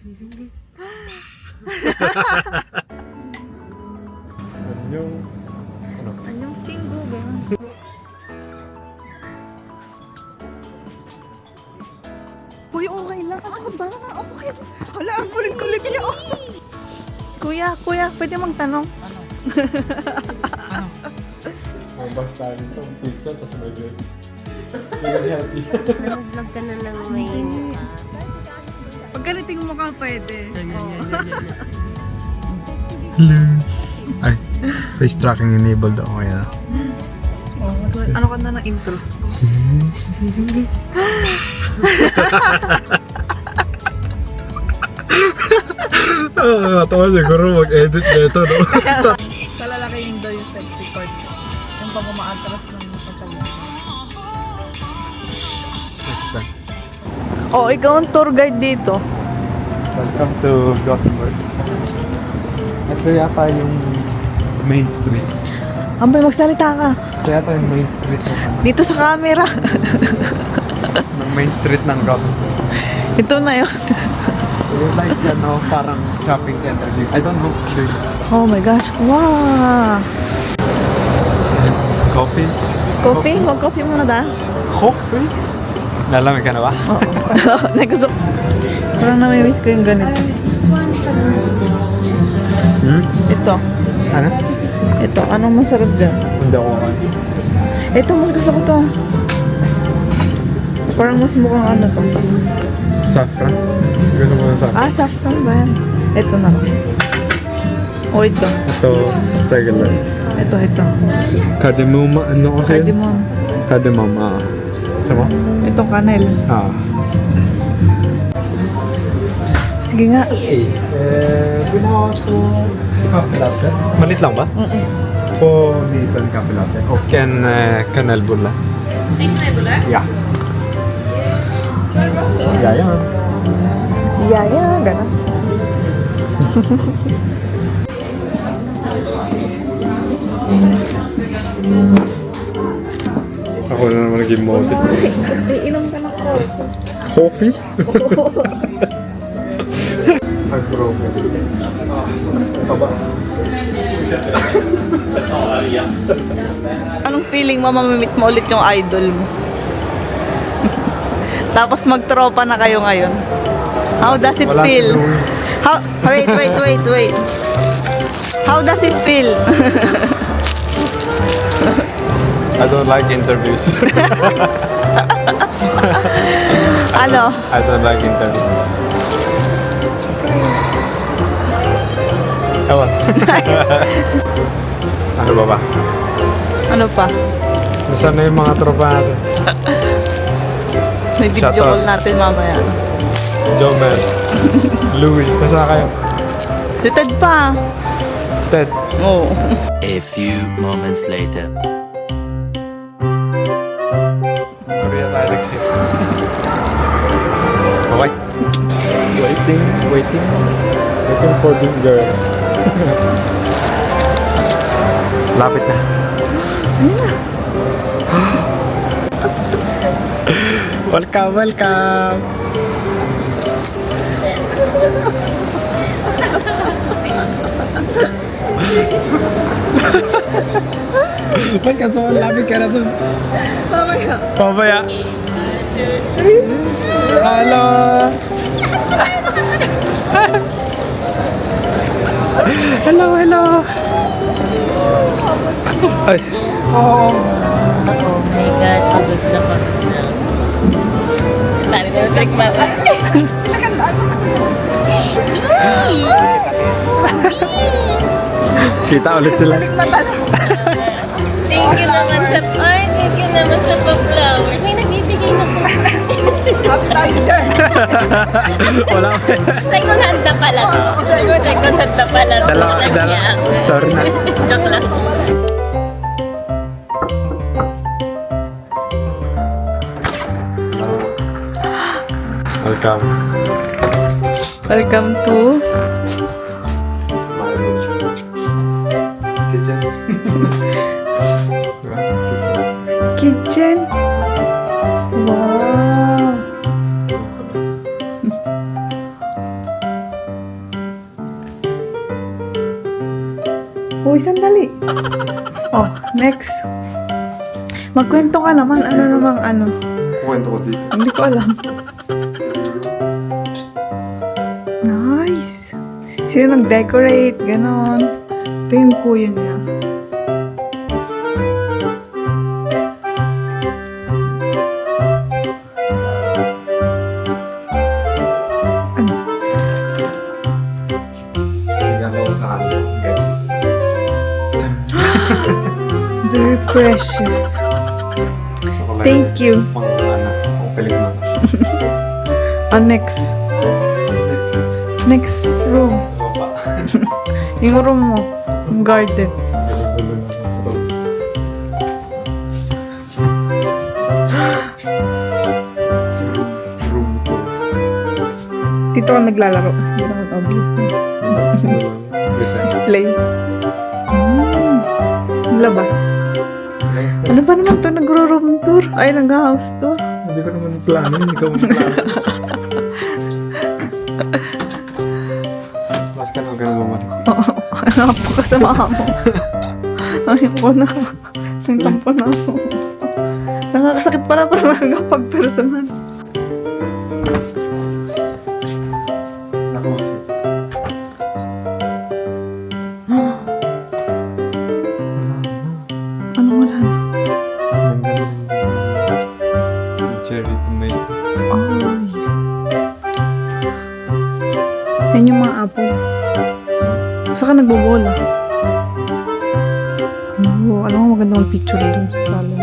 Anyong... Ano? Anyong chinggo, gano'n. Uy, okay lang. Ako ba? Okay. Hala, ang kulit-kulit niya. Oh. Kuya, pwede magtanong? Ang basta nito, ang pizza, tapos may bread. Healthy. Nag-vlog ka na ng may Pag ganiting mo ka, pwede. Hello. Ay, face tracking enabled ako kaya. Ano ka na ng intro? Tawa siguro mag-edit nito, no? Kalalaki yung daw yung sexy part. Yung pag umaatras ng pagkalit. Next time. Oh, ikaw ang tour guide dito. Welcome to Gothenburg. Ito yata yung main street. Ambay, magsalita ka. Ito yata yung main street ng Dito sa camera. main street ng Gothenburg. Ito na yun. Yung like ano, parang shopping center. I don't know. Oh my gosh. Wow. Coffee? Coffee? Mag-coffee muna da? Coffee? Nalamig ka na ba? Oo. Nagusok. Parang namimiss ko yung ganito. Ito. Ano? Ito. Anong masarap dyan? Hindi ako kan. Ito, mas gusto ko to. Parang mas mukhang ano to. Saffron? Gano'n mo na saffron? Ah, saffron ba yan? Ito na lang. O ito. Ito, regular. Ito. Cardamom, ano kasi? Cardamom. Cardamom, Sama? Ito, kanel. Sige nga. Kape latte? Malit lang ba? På liten kape latte. Och en kanelbulle. En kanelbulle? Ja. Jajamän. Yeah, ganun. Ako na naman naging motive. Iinom ka ng Coffee? Heartbroken. Anong feeling mo mamimit mo ulit yung idol mo? Tapos magtropa na kayo ngayon. How does it Wala feel? si Louie. Wait. How does it feel? I don't like interviews. Ano? I don't like interviews. Ewan. Ano ba? Ano pa? Nasaan na yung mga tropa natin? May video Shoutout. call natin mamaya. Jomel, Louie, nasa kayo? Si Ted pa. Ted. Oo. A few moments later. Korea tayo nag-sit. Okay. Waiting for this girl. Lapit na. Welcome. Ba't ka so lapit ka na dun? Pabaya. Hello. Hello. Ay. Oh my God, pagod na. Tari na like mata. Kita ulit sila. Thank you naman sa pa-flowers. May nagbibigay na po. Wala. Second hand na pala to. Second hand na pala to. Dala. Sorry na. Joke lang. Welcome. Welcome to Kitchen. kitchen. Wow. Uy, sandali. Oh, next. Magkwento ka naman. Ano namang ano? Kwento ko dito. Hindi ko alam. Nice. Sino nag-decorate? Ganon. Ito yung kuya niya. Ano? Regalo ko sa kanila, guys. Very precious. Gusto ko lang Thank you. Pang pang pilik mo. Next. Next room. Yung room mo. Yung garden. Room ko. Dito ka naglalaro. Hindi naman obvious. Play. Laba. Ano ba naman to? Nagro-room tour? Ay, nag-house tour. Hindi ko naman plano. Ikaw ang plano. Mas ka na ganun lumari. Oo. Napakasama mo. Ayoko na. Nagtampo na ako. Nakakasakit pala kapag personal. Ako kasi. Ano wala na? Cherry tomato. Ay. Yan yung mga apple. Saan ka nagbobola? Oo, alam mo maganda ang picture doon sa salon.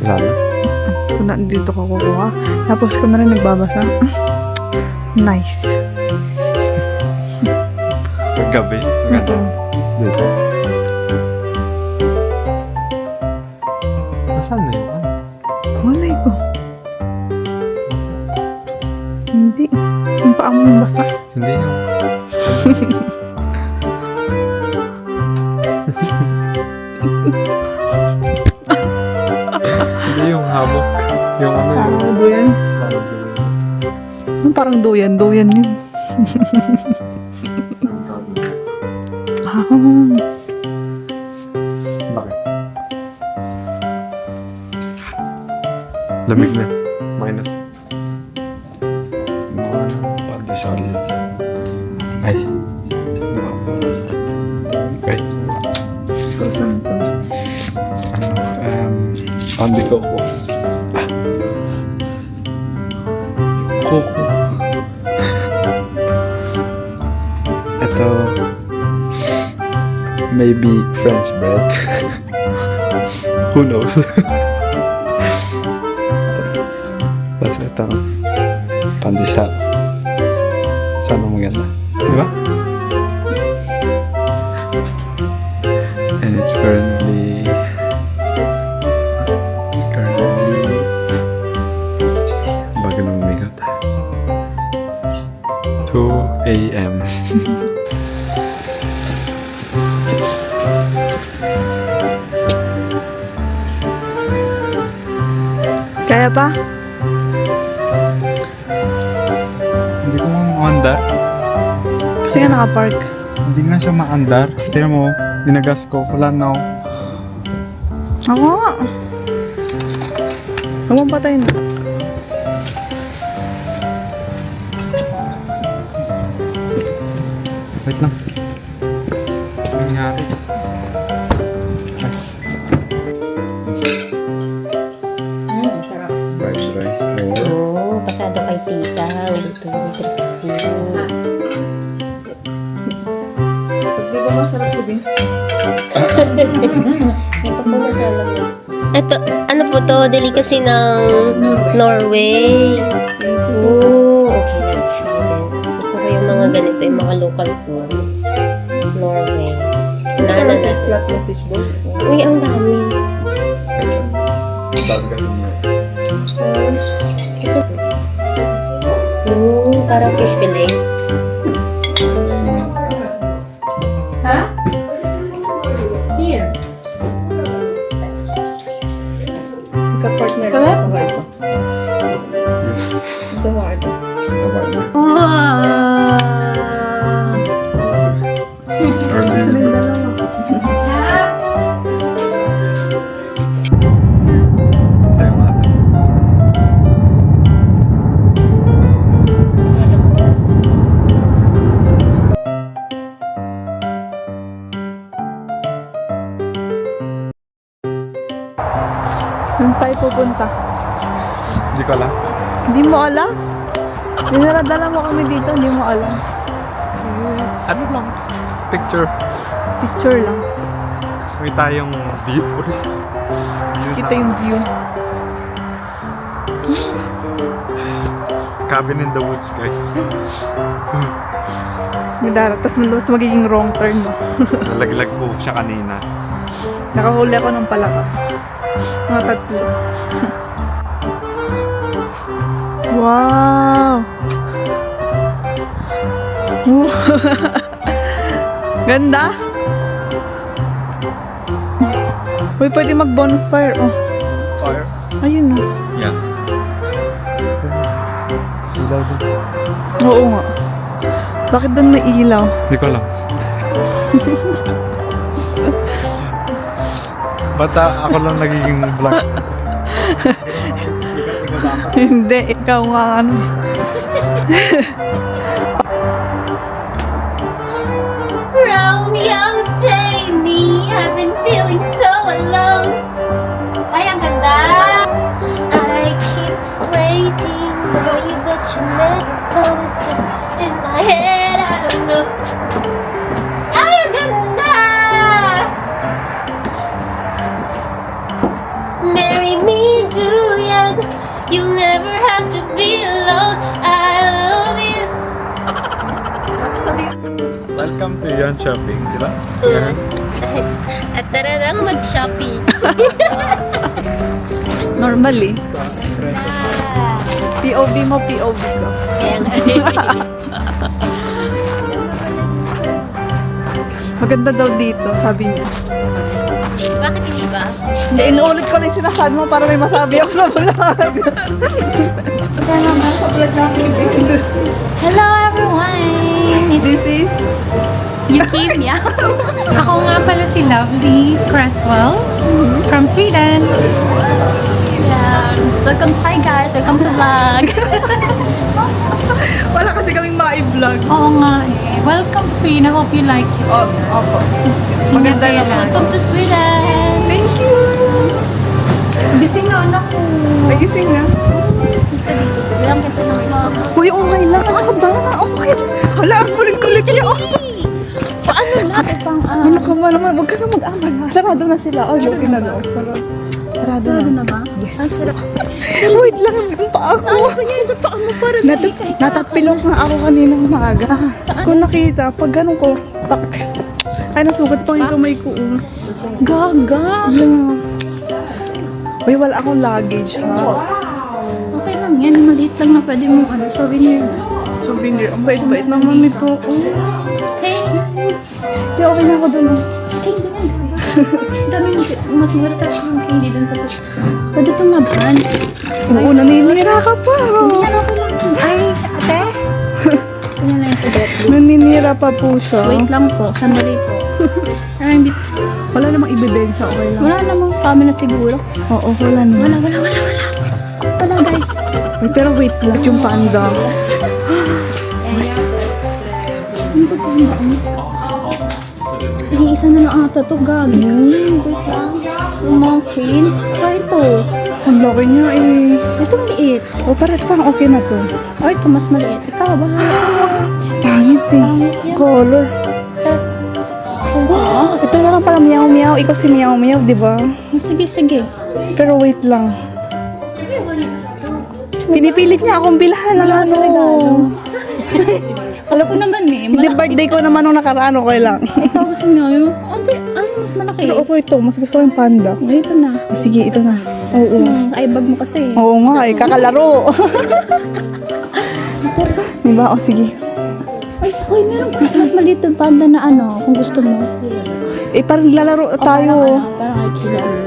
Lalo? Kung dito ka kukuha. Tapos ko na rin nagbabasa. Nice. Paggabi. Maganda. Dito. Nasaan na yun? Walay ko. Hindi. Yung paa mo yung basa. Hindi yung... Hindi yung hammock. Yung ano yun. Parang duyan. Parang doon. Yung parang duyan. Duyan yun. Ah. Bakit? Lamig na. Minus. Mga pandesal. Ay. Wait. So, saan to? Andi Coco. Coco. Ito, maybe French bread. Who knows? Tapos ito, pandesal. Sana maganda. Diba? And it's currently bago na umigot. 2 a.m. Kaya pa? Hindi ko maandar. Kasi nga nakapark. Hindi nga siya maandar. Tignan mo, dinagas ko. Wala na ako. Ako nga. Huwag mong patayin na. Wait lang. Ano nangyari? Sarap. Fried rice or... Oo, pasado kay tita. Ulit ni Trixie. Di ba masarap ko din? Ito po naglalagay. Ito, ano po to? Delicacy ng Norway. Oh, okay, let's try this. Gusto ko yung mga ganito, yung mga local food. Norway. Nana natin. Flat na fishbowl. Uy, ang dami. Dami kasi niya. Parang fish fillet. Ha? Here. Magka-partner ka Tama? sa ito. Ito mo ito. Wow! Or Sila maybe... yung dalawa. pupunta? Hindi ko alam. Hindi mo alam? Dala mo kami dito, hindi mo alam. Ano lang? Picture. Picture lang. May tayong view. Kita yung view. Cabin in the woods, guys. May darat, tapos magiging wrong turn mo. Nalaglag po siya kanina. Nakahuli ako ng palaka. Mga tatlo. Wow! Ganda! Uy, pwede mag-bonfire. Oh. Fire? Ayun na. Yeah. Ilaw din. Oo nga. Bakit doon may ilaw? Hindi ko alam. Bata ako lang nagiging vlog. Hindi, ikaw nga ano. Romeo, save me. I've been feeling so alone. Ay, ang ganda. I keep waiting for you, but you never go. Is this in my head? I don't know. Ay, ang ganda. Marry me, Juliet. You'll never have to be alone. I love you. Welcome to Yan Shopping, di ba? Ganun. At tararang mag-shopping. Normally. POV mo, POV ko. Kaya nga. Maganda daw dito, sabi niya. Bakit hindi ba? Hindi, inuulit ko lang yung sinasabi mo para may masabi ako sa vlog. Kaya naman sa vlog natin. Hello everyone! This is... You came yeah? Ako nga pala si Lovely Creswell from Sweden. Yeah. Welcome, hi guys! Welcome to vlog! Wala kasi kaming ma-vlog. Oo nga eh. Welcome to Sweden. I hope you like it. Opo. Maganda naman. Welcome to Sweden! Thank you! Gising na anak ko. Nagising na. Dito dito. Bilang kita ng vlog. Uy, okay lang. Ano ba? Okay. Hala, ang kulit-kulit niya. Paano na? Pang Ano ka ba naman? Huwag ka na mag-amala. Sarado na sila. Oh, joke na daw. Sarado na. na ba? Yes. Ang sarap. Wait lang, ang paa ko. Kanya sa paa mo para Natapilong nga ako kaninang umaga. Kung nakita, pag ganun ko, tak. Ay, nasugat pang yung kamay ko. Gaga! Yeah. Uy, wala akong luggage, ha? Okay lang yan. Maliit lang na pwede mong souvenir. Souvenir. Ang bait-bait naman nito. Hey! Hindi, okay na ako dun. Hey, dami mas maganda sa yung candy dun sa pwede itong nabhan. Oo, naninira ka pa. Hindi yan okay lang. Ay, ate? Yan lang yung sagot. Naninira pa po siya. Wait lang po, sandali po. Ay, hindi. Wala namang ebidensya, okay lang. Wala namang kami na siguro. Oo, wala naman. Wala. Wala guys. Ay, pero wait lang, yung panda. Ano ba ito yung isa na lang ata to, gagi. Wait lang. Yung mountain. Try ito. Ang laki niya eh. Itong liit. O, parang parang okay na to. Or ito mas maliit. Ikaw, bahala. Pangit eh. Pangit yan. Color. Ito na lang pala meow-meow. Ikaw si meow-meow, di ba? Sige. Pero wait lang. Pinipilit niya akong bilhan ng ano. Alam ko naman eh. Hindi, birthday ko naman nung nakaraan, okay lang. Ito gusto niyo yung... Ano mas malaki? Pero okay ito, mas gusto ko yung panda. Ito na. Ah, sige, ito na. Oo. Ay, bag mo kasi. Oo nga eh, kakalaro. Diba? O sige. Ay, meron mas maliit yung panda na ano, kung gusto mo. Eh, parang lalaro tayo. Parang ay kailangan.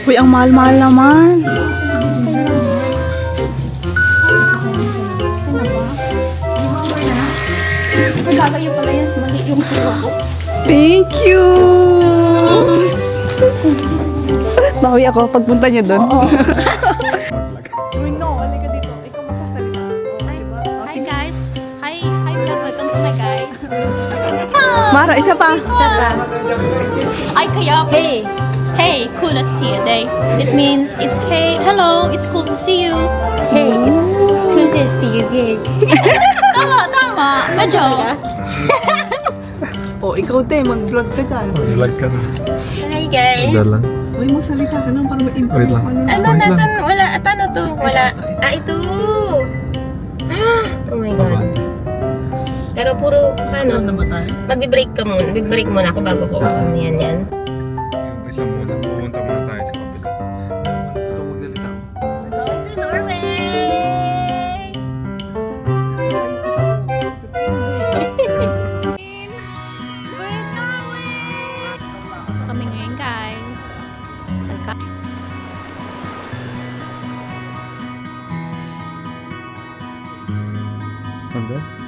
Uy, ang mahal-mahal naman. Nagkakayo pala yan. Mali yung suwa ko. Thank you! Bawi ako pagpunta niyo doon. Oo. Uy, no, halika dito. Mara, isa pa. Isa pa. Ay, kaya, Hey. hey, cool, let's see you day. It means it's hey, hello, it's cool to see you. Hey, it's cool to see you again. Tama, medyo. O, ikaw te, mag-vlog ka dyan. Mag-vlog ka na. Hi guys. Sandal lang. Uy, magsalita ka nang para ma-intro. Wait lang. Ano, nasan? Wala. Paano to? Wala. Ah, ito. Oh my God. Pero puro, paano? namatay? Magbe-break ka muna. Mag-break muna ako bago ko. Ano yan. Yung isa muna. Pupunta muna tayo sa kapila. Ikaw magsalita. Going to Norway! Kami ngayon, guys. Sandal?